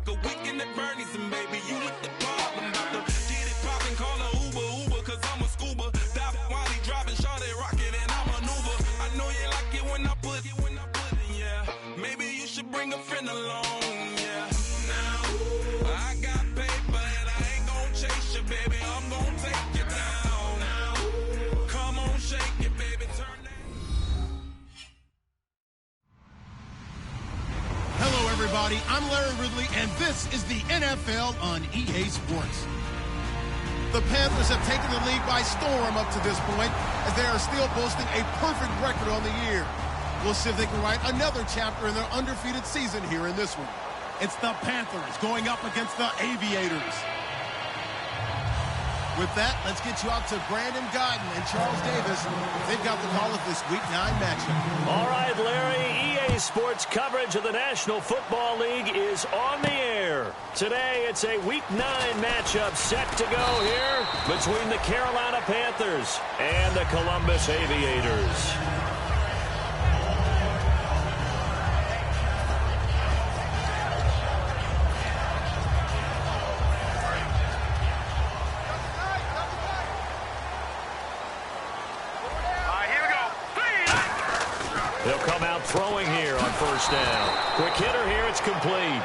like a weekend at Bernie's, and baby, you look the part. I'm about to get it poppin', call her Uber, cause I'm a scuba. Dive while he driving, shot it rocket, and I maneuver. I know you like it when I put it, yeah. Maybe you should bring a friend along, yeah. Now, I got paper and I ain't gon' chase you, baby. I'm gon' take you down. Now, come on, shake it, baby. Turn that. Hello, everybody. I'm Larry Ridley, and this is the NFL on EA Sports. The Panthers have taken the league by storm up to this point, as they are still boasting a perfect record on the year. We'll see if they can write another chapter in their undefeated season here in this one. It's the Panthers going up against the Aviators. With that, let's get you out to Brandon Godden and Charles Davis. They've got the call of this Week 9 matchup. All right, Larry, EA Sports coverage of the National Football League is on the air. Today, it's a Week 9 matchup set to go here between the Carolina Panthers and the Columbus Aviators. They'll come out throwing here on first down. Quick hitter here, it's complete.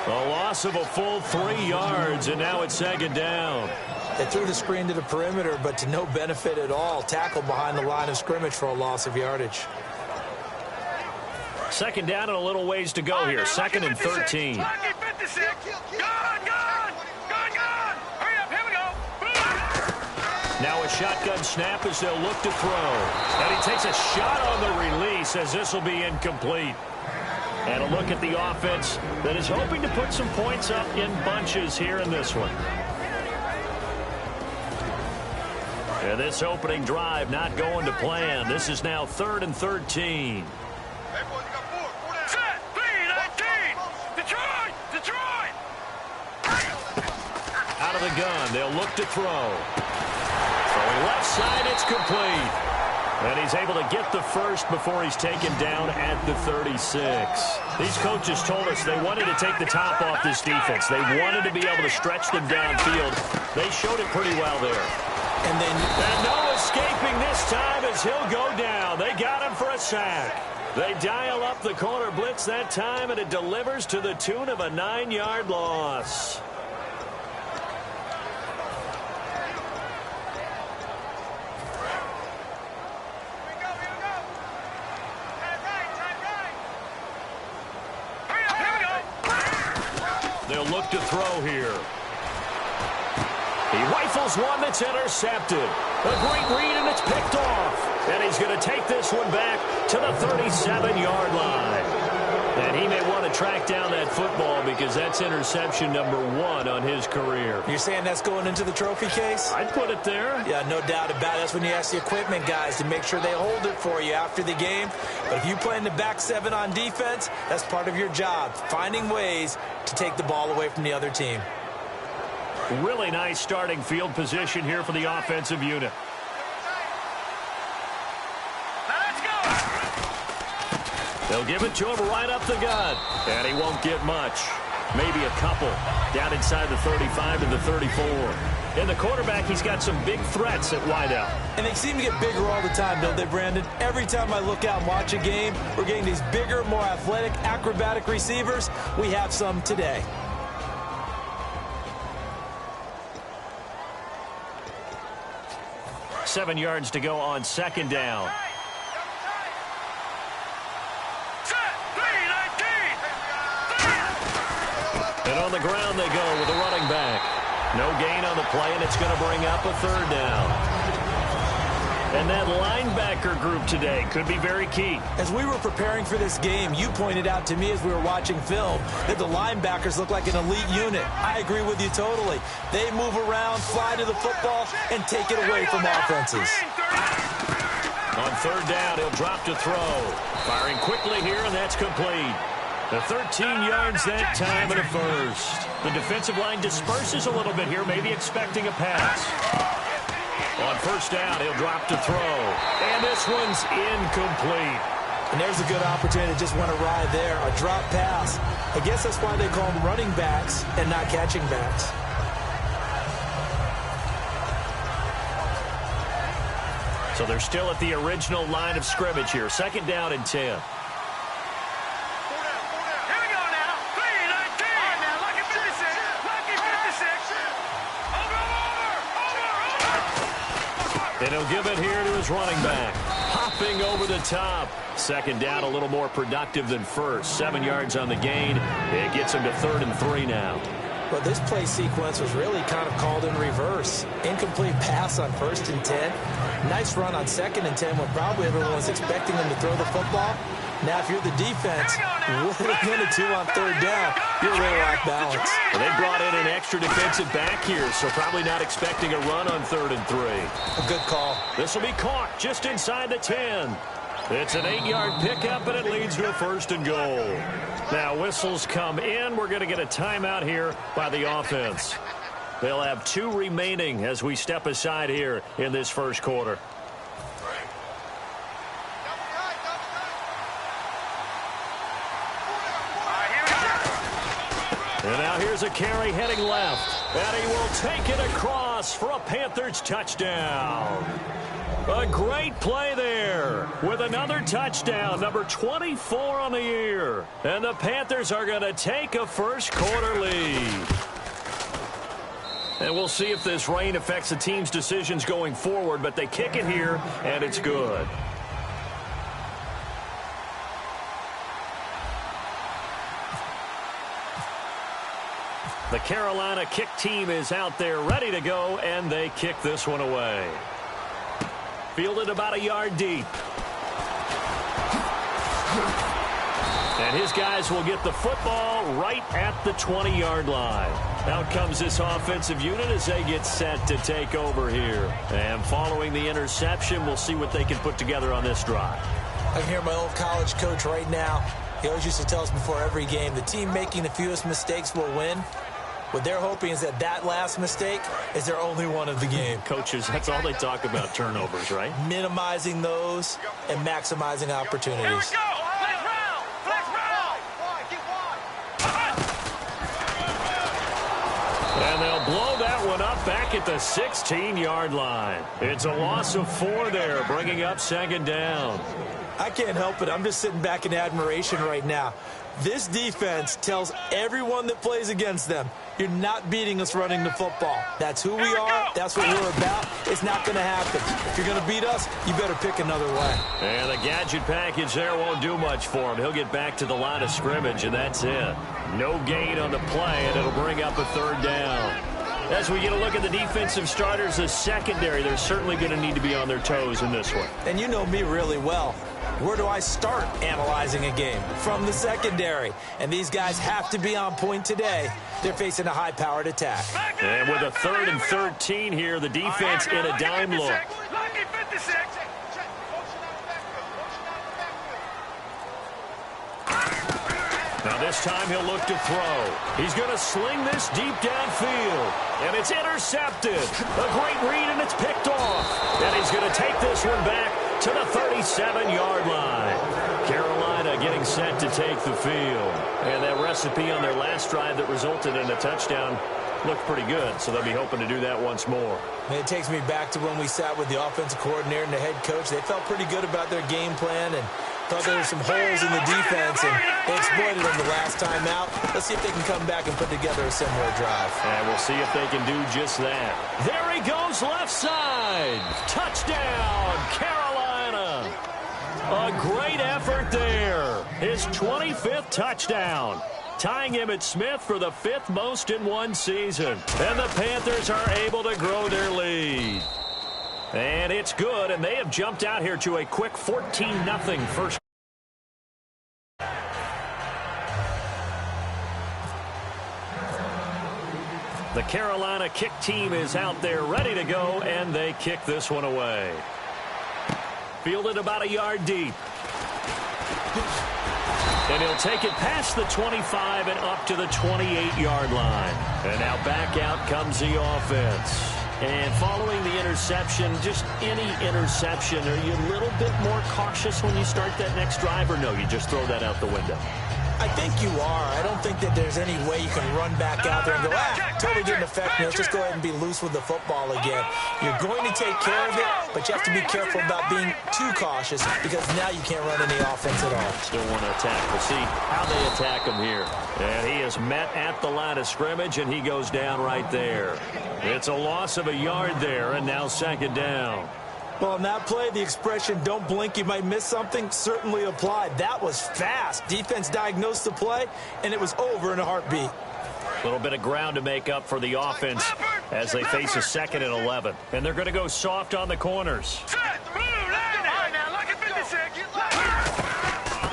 A loss of a full 3 yards, and now it's second down. They threw the screen to the perimeter, but to no benefit at all. Tackled behind the line of scrimmage for a loss of yardage. Second down and a little ways to go here. Second and 13. Now a shotgun snap as they'll look to throw. And he takes a shot on the release as this will be incomplete. And a look at the offense that is hoping to put some points up in bunches here in this one. And this opening drive not going to plan. This is now 3rd and 13. Set, 3-19. Detroit! Out of the gun, they'll look to throw. Throwing left side, it's complete. And he's able to get the first before he's taken down at the 36. These coaches told us they wanted to take the top off this defense. They wanted to be able to stretch them downfield. They showed it pretty well there. And no escaping this time as he'll go down. They got him for a sack. They dial up the corner blitz that time, and it delivers to the tune of a 9-yard loss. They'll look to throw here. He rifles one that's intercepted. A great read, and it's picked off. And he's going to take this one back to the 37-yard line. And he may want to track down that football because that's interception number 1 on his career. you're saying that's going into the trophy case? I'd put it there. Yeah, no doubt about it. That's when you ask the equipment guys to make sure they hold it for you after the game. But if you play in the back 7 on defense, that's part of your job, finding ways to take the ball away from the other team. Really nice starting field position here for the offensive unit. They'll give it to him right up the gut. And he won't get much. Maybe a couple. Down inside the 35 to the 34. In the quarterback, he's got some big threats at wideout. And they seem to get bigger all the time, don't they, Brandon? Every time I look out and watch a game, we're getting these bigger, more athletic, acrobatic receivers. We have some today. Seven yards to go on second down. And on the ground they go with the running back. No gain on the play, and it's going to bring up a third down. And that linebacker group today could be very key. As we were preparing for this game, you pointed out to me as we were watching film that the linebackers look like an elite unit. I agree with you totally. They move around, fly to the football, and take it away from offenses. On third down, he'll drop to throw. Firing quickly here, and that's complete. The 13 yards that time and a first. The defensive line disperses a little bit here, maybe expecting a pass. On first down, he'll drop to throw. And this one's incomplete. And there's a good opportunity to just went awry there, a drop pass. I guess that's why they call them running backs and not catching backs. So they're still at the original line of scrimmage here. 2nd down and 10. Here we go now. 3-19. All right, now, lucky 56. Lucky 56. Over. And he'll give it here to his running back. Hopping over the top. 2nd down, a little more productive than first. 7 yards on the gain. It gets him to 3rd and 3 now. But this play sequence was really kind of called in reverse. Incomplete pass on 1st and 10. Nice run on 2nd and 10 when probably everyone was expecting him to throw the football. Now, if you're the defense, what are they going to do on 3rd down? You're a little off balance. Well, they brought in an extra defensive back here, so probably not expecting a run on 3rd and 3. A good call. This will be caught just inside the 10. It's an 8-yard pickup, and it leads to a 1st and goal. Now, whistles come in. We're going to get a timeout here by the offense. They'll have 2 remaining as we step aside here in this first quarter. And now here's a carry heading left. And he will take it across for a Panthers touchdown. A great play there with another touchdown, number 24 on the year. And the Panthers are going to take a first quarter lead. And we'll see if this rain affects the team's decisions going forward, but they kick it here, and it's good. The Carolina kick team is out there ready to go, and they kick this one away. Fielded about a yard deep. And his guys will get the football right at the 20-yard line. Out comes this offensive unit as they get set to take over here. And following the interception, we'll see what they can put together on this drive. I can hear my old college coach right now. He always used to tell us before every game, the team making the fewest mistakes will win. What they're hoping is that last mistake is their only one of the game. Coaches, that's all they talk about, turnovers, right? Minimizing those and maximizing opportunities. Here we go. Let's round. Let's round. And they'll blow that one up back at the 16-yard line. It's a loss of 4 there, bringing up 2nd down. I can't help it. I'm just sitting back in admiration right now. This defense tells everyone that plays against them, you're not beating us running the football. That's who we are. That's what we're about. It's not going to happen. If you're going to beat us, you better pick another way. And the gadget package there won't do much for him. He'll get back to the line of scrimmage, and that's it. No gain on the play, and it'll bring up a 3rd down. As we get a look at the defensive starters, the secondary, they're certainly going to need to be on their toes in this one. And you know me really well. Where do I start analyzing a game? From the secondary. And these guys have to be on point today. They're facing a high-powered attack. And with a 3rd and 13 here, the defense in a dime look. Lucky 56. Now this time he'll look to throw. He's going to sling this deep downfield. And it's intercepted. A great read, and it's picked off. And he's going to take this one back to the 37-yard line. Carolina getting set to take the field. And that recipe on their last drive that resulted in a touchdown looked pretty good, so they'll be hoping to do that once more. And it takes me back to when we sat with the offensive coordinator and the head coach. They felt pretty good about their game plan and thought there were some holes in the defense, and they exploited them the last time out. Let's see if they can come back and put together a similar drive. And we'll see if they can do just that. There he goes, left side. Touchdown, Carolina. A great effort there. His 25th touchdown, tying Emmitt Smith for the 5th most in one season. And the Panthers are able to grow their lead. And it's good, and they have jumped out here to a quick 14-0 first. The Carolina kick team is out there ready to go, and they kick this one away. Fielded about a yard deep. And he'll take it past the 25 and up to the 28-yard line. And now back out comes the offense. And following the interception, just any interception, are you a little bit more cautious when you start that next drive, or no, you just throw that out the window? I think you are. I don't think that there's any way you can run back out there and go, totally didn't affect me. Let's just go ahead and be loose with the football again. You're going to take care of it, but you have to be careful about being too cautious because now you can't run any offense at all. Still want to attack. We'll see how they attack him here. And he is met at the line of scrimmage, and he goes down right there. It's a loss of a yard there, and now second down. Well, on that play, the expression, don't blink, you might miss something, certainly applied. That was fast. Defense diagnosed the play, and it was over in a heartbeat. A little bit of ground to make up for the offense as they face a 2nd and 11. And they're going to go soft on the corners.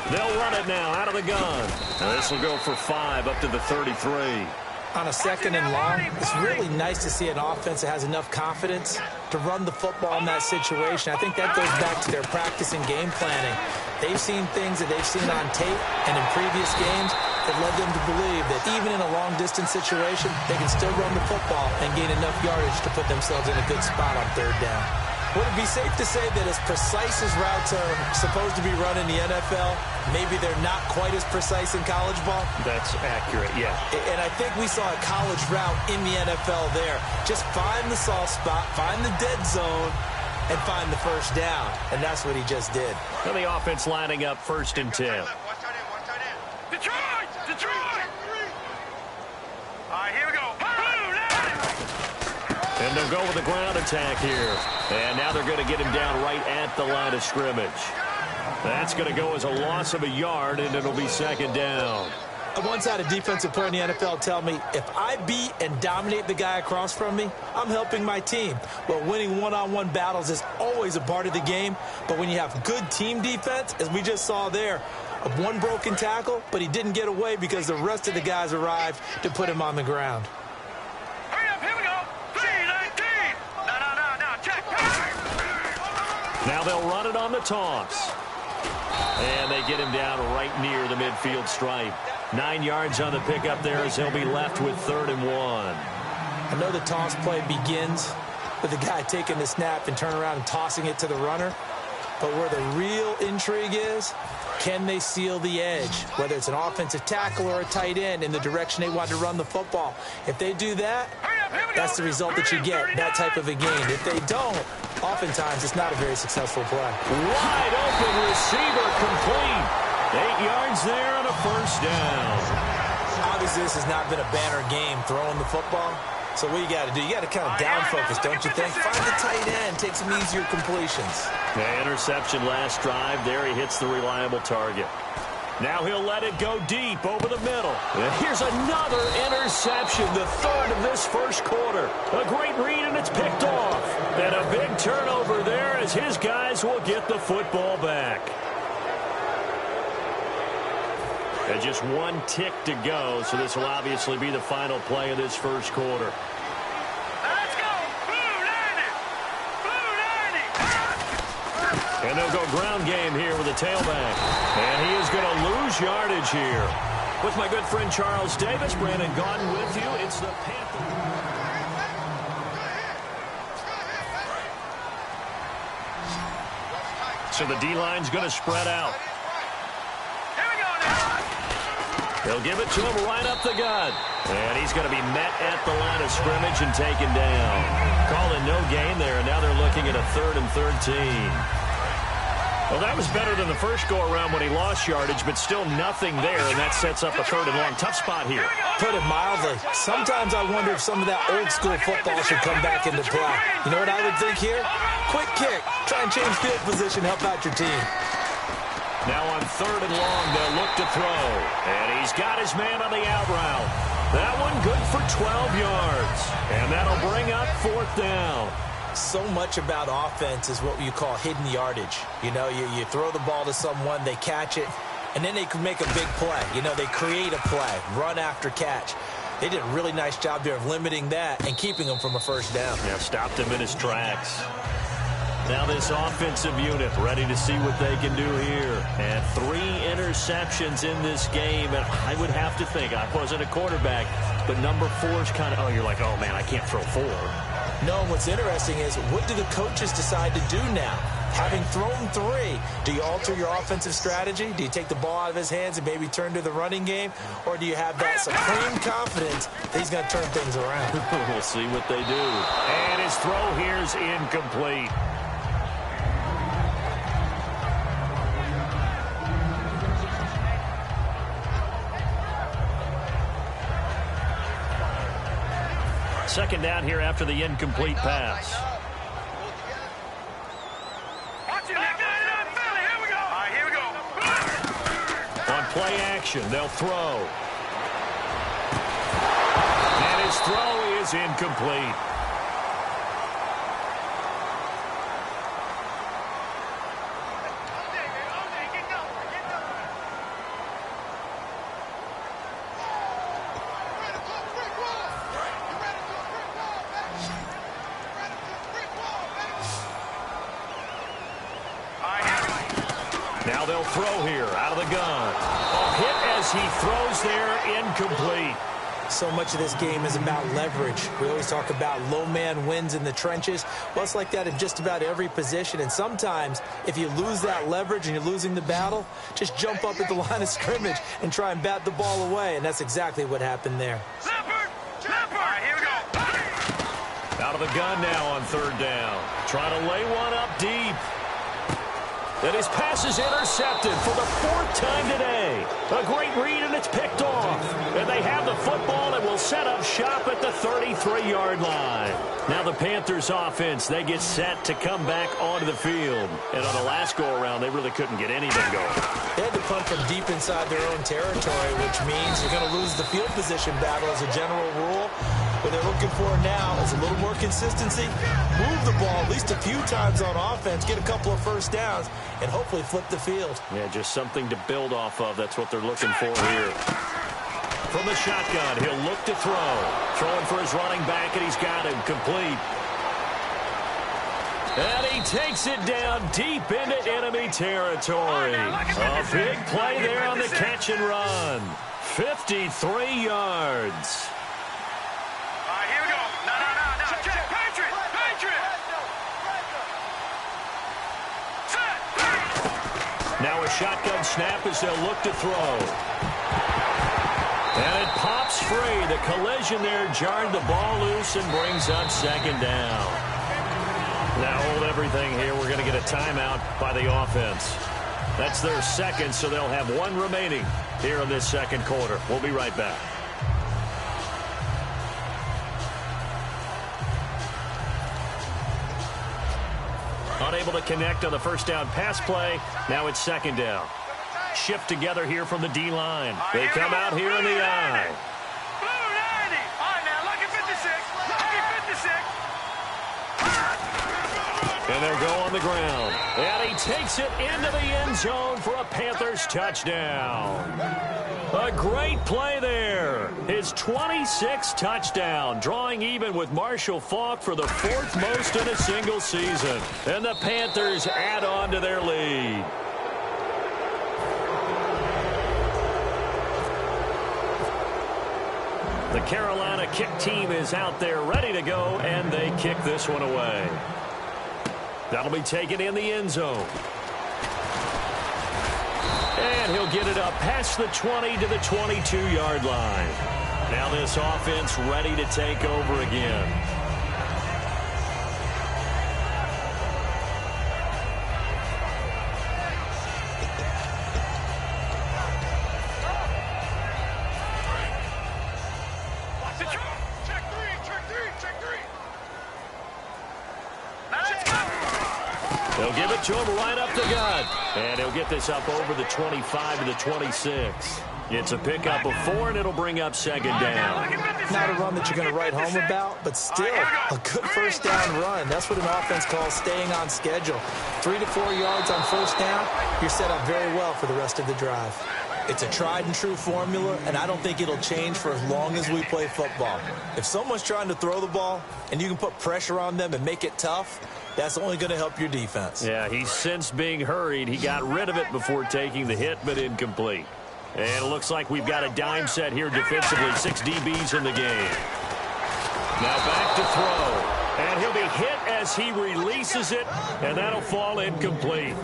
They'll run it now out of the gun. This will go for 5 up to the 33. On a 2nd and long, it's really nice to see an offense that has enough confidence to run the football in that situation. I think that goes back to their practice and game planning. They've seen things that they've seen on tape and in previous games that led them to believe that even in a long-distance situation, they can still run the football and gain enough yardage to put themselves in a good spot on 3rd down. Would it be safe to say that as precise as routes are supposed to be run in the NFL, maybe they're not quite as precise in college ball? That's accurate, yeah. And I think we saw a college route in the NFL there. Just find the soft spot, find the dead zone, and find the first down. And that's what he just did. And the offense lining up 1st and 10. Detroit! Detroit! All right, here we go. And they'll go with a ground attack here. And now they're going to get him down right at the line of scrimmage. That's going to go as a loss of a yard, and it'll be 2nd down. I once had a defensive player in the NFL tell me, if I beat and dominate the guy across from me, I'm helping my team. Well, winning one-on-one battles is always a part of the game, but when you have good team defense, as we just saw there, one broken tackle, but he didn't get away because the rest of the guys arrived to put him on the ground. Hurry up, here we go. 3-19. No, check. Now they'll run it on the toss. And they get him down right near the midfield stripe. 9 yards on the pickup there as he'll be left with 3rd and 1. I know the toss play begins with the guy taking the snap and turning around and tossing it to the runner. But where the real intrigue is, can they seal the edge? Whether it's an offensive tackle or a tight end in the direction they want to run the football. If they do that, that's the result that you get, that type of a game. If they don't, oftentimes it's not a very successful play. Wide open receiver complete. 8 yards there and a 1st down. Obviously, this has not been a banner game throwing the football. So what you got to do, you got to kind of down focus, don't you think? Find the tight end, take some easier completions. The interception last drive. There he hits the reliable target. Now he'll let it go deep over the middle. And here's another interception, the 3rd of this 1st quarter. A great read, and it's picked off. And a big turnover there as his guys will get the football back. And just 1 tick to go, so this will obviously be the final play of this 1st quarter. Let's go. Blue 90. And they'll go ground game here with a tailback. And he is going to lose yardage here. With my good friend Charles Davis, Brandon Gaudin with you. It's the Panthers. So the D-line's going to spread out. They'll give it to him right up the gut. And he's going to be met at the line of scrimmage and taken down. Calling no gain there, and now they're looking at a 3rd and 13. Well, that was better than the first go-around when he lost yardage, but still nothing there, and that sets up a 3rd and long. Tough spot here. Put it mildly. Sometimes I wonder if some of that old-school football should come back into play. You know what I would think here? Quick kick. Try and change field position, help out your team. Now on 3rd and long, they'll look to throw. And he's got his man on the out route. That one good for 12 yards. And that'll bring up 4th down. So much about offense is what you call hidden yardage. You know, you throw the ball to someone, they catch it, and then they can make a big play. You know, they create a play, run after catch. They did a really nice job there of limiting that and keeping him from a 1st down. Yeah, stopped him in his tracks. Now this offensive unit ready to see what they can do here. And 3 interceptions in this game. And I would have to think, I wasn't a quarterback, but number 4 is kind of, oh, you're like, oh, man, I can't throw 4. No, what's interesting is, what do the coaches decide to do now? Having thrown 3, do you alter your offensive strategy? Do you take the ball out of his hands and maybe turn to the running game? Or do you have that supreme confidence that he's going to turn things around? We'll see what they do. And his throw here's incomplete. Second down here after the incomplete pass. On play action, they'll throw. And his throw is incomplete. Now they'll throw here out of the gun. A hit as he throws there, incomplete. So much of this game is about leverage. We always talk about low man wins in the trenches. Well, it's like that in just about every position. And sometimes, if you lose that leverage and you're losing the battle, just jump up at the line of scrimmage and try and bat the ball away. And that's exactly what happened there. Here we go. Out of the gun now on third down. Trying to lay one up deep. And his pass is intercepted for the 4th time today. A great read, and it's picked off. And they have the football and will set up shop at the 33-yard line. Now the Panthers offense, they get set to come back onto the field. And on the last go-around, they really couldn't get anything going. They had to punt from deep inside their own territory, which means you're going to lose the field position battle as a general rule. What they're looking for now is a little more consistency, move the ball at least a few times on offense, get a couple of first downs, and hopefully flip the field. Yeah, just something to build off of. That's what they're looking for here. From the shotgun, he'll look to throw. Throwing for his running back, and he's got him complete. And he takes it down deep into enemy territory. A big play there on the catch and run. 53 yards. Here we go. No. Check. Patriot. Set. Now a shotgun snap as they'll look to throw. And it pops free. The collision there jarred the ball loose and brings up second down. Now hold everything here. We're going to get a timeout by the offense. That's their second, so they'll have one remaining here in this second quarter. We'll be right back. Unable to connect on the first down pass play. Now it's second down. Shift together here from the D-line. They come out here in the I. Blue 90. All right, now, lucky 56. And they'll go on the ground. And he takes it into the end zone for a Panthers touchdown. A great play there. His 26th touchdown, drawing even with Marshall Faulk for the 4th most in a single season. And the Panthers add on to their lead. The Carolina kick team is out there ready to go, and they kick this one away. That'll be taken in the end zone. And he'll get it up past the 20 to the 22-yard line. Now this offense ready to take over again. They'll give it to him right up the gut. And he'll get this up over the 25 to the 26. It's a pickup of 4, and it'll bring up second down. Not a run that you're going to write home about, but still a good first down run. That's what an offense calls staying on schedule. 3 to 4 yards on first down, you're set up very well for the rest of the drive. It's a tried and true formula, and I don't think it'll change for as long as we play football. If someone's trying to throw the ball and you can put pressure on them and make it tough, that's only going to help your defense. Yeah, he's since being hurried. He got rid of it before taking the hit, but incomplete. And it looks like we've got a dime set here defensively. 6 DBs in the game. Now back to throw. And he'll be hit as he releases it, and that'll fall incomplete.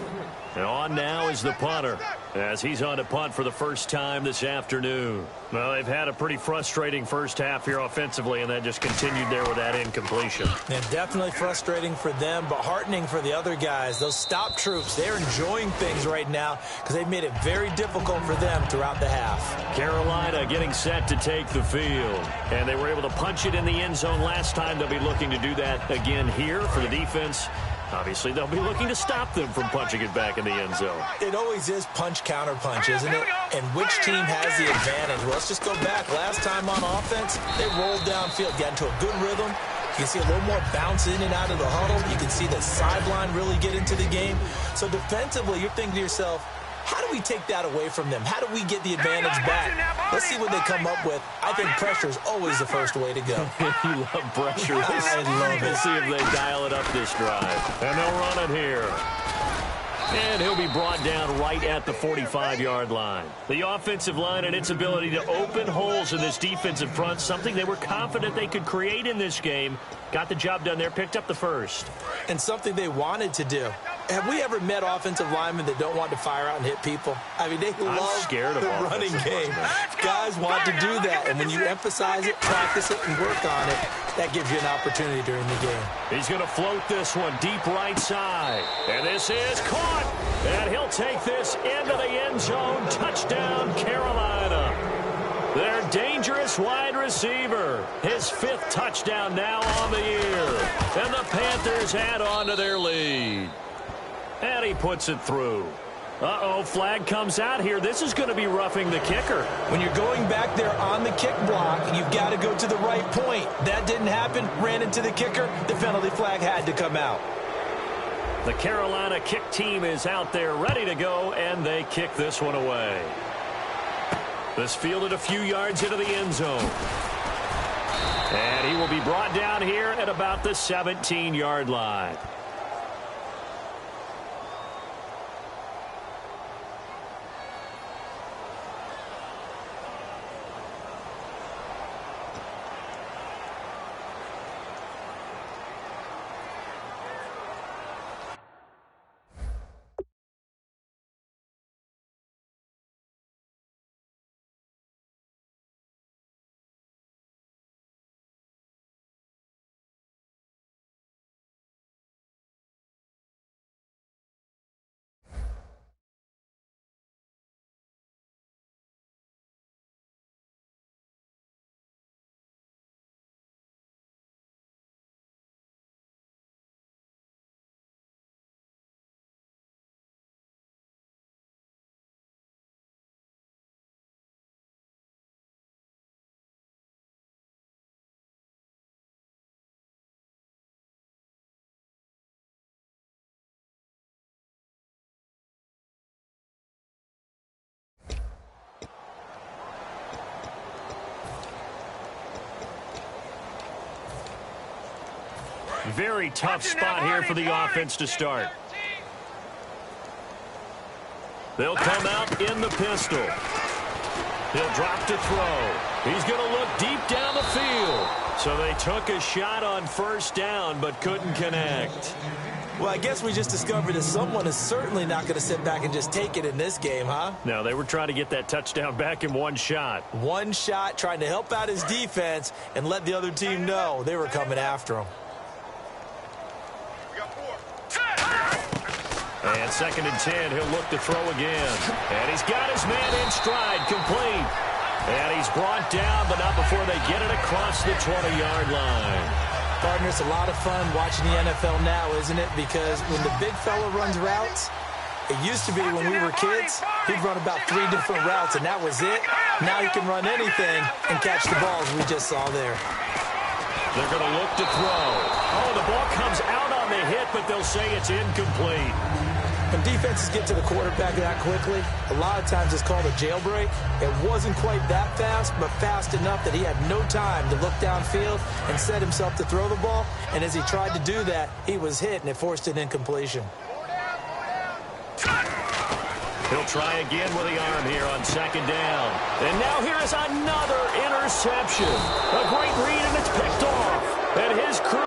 And on now is the punter, as he's on to punt for the first time this afternoon. Well, they've had a pretty frustrating first half here offensively, and that just continued there with that incompletion. And definitely frustrating for them, but heartening for the other guys. Those stop troops, they're enjoying things right now because they've made it very difficult for them throughout the half. Carolina getting set to take the field. And they were able to punch it in the end zone last time. They'll be looking to do that again here for the defense. Obviously, they'll be looking to stop them from punching it back in the end zone. It always is punch-counter-punch, isn't it? And which team has the advantage? Well, let's just go back. Last time on offense, they rolled downfield, got into a good rhythm. You can see a little more bounce in and out of the huddle. You can see the sideline really get into the game. So defensively, you're thinking to yourself, how do we take that away from them? How do we get the advantage back? Let's see what they come up with. I think pressure is always the first way to go. You love pressure. I love it. We'll see if they dial it up this drive. And they'll run it here. And he'll be brought down right at the 45-yard line. The offensive line and its ability to open holes in this defensive front, something they were confident they could create in this game. Got the job done there, picked up the first. And something they wanted to do. Have we ever met offensive linemen that don't want to fire out and hit people? I mean, they love the running game. Guys want to do that, and when you emphasize it, practice it, and work on it, that gives you an opportunity during the game. He's going to float this one deep right side. And this is caught. And he'll take this into the end zone. Touchdown, Carolina. Their dangerous wide receiver. His 5th touchdown now on the year. And the Panthers add on to their lead. And he puts it through. Uh-oh, flag comes out here. This is going to be roughing the kicker. When you're going back there on the kick block, you've got to go to the right point. That didn't happen. Ran into the kicker. The penalty flag had to come out. The Carolina kick team is out there ready to go, and they kick this one away. This fielded a few yards into the end zone. And he will be brought down here at about the 17-yard line. Very tough spot here for the offense to start. They'll come out in the pistol. He'll drop to throw. He's going to look deep down the field. So they took a shot on first down but couldn't connect. Well, I guess we just discovered that someone is certainly not going to sit back and just take it in this game, huh? No, they were trying to get that touchdown back in one shot. One shot, trying to help out his defense and let the other team know they were coming after him. And 2nd and 10, he'll look to throw again. And he's got his man in stride, complete. And he's brought down, but not before they get it across the 20-yard line. Partner, it's a lot of fun watching the NFL now, isn't it? Because when the big fella runs routes, it used to be when we were kids, he'd run about 3 different routes, and that was it. Now he can run anything and catch the balls we just saw there. They're going to look to throw. Oh, the ball comes out on the hit, but they'll say it's incomplete. When defenses get to the quarterback that quickly, a lot of times it's called a jailbreak. It wasn't quite that fast, but fast enough that he had no time to look downfield and set himself to throw the ball. And as he tried to do that, he was hit, and it forced an incompletion. He'll try again with the arm here on 2nd down. And now here is another interception. A great read, and it's picked off. And his crew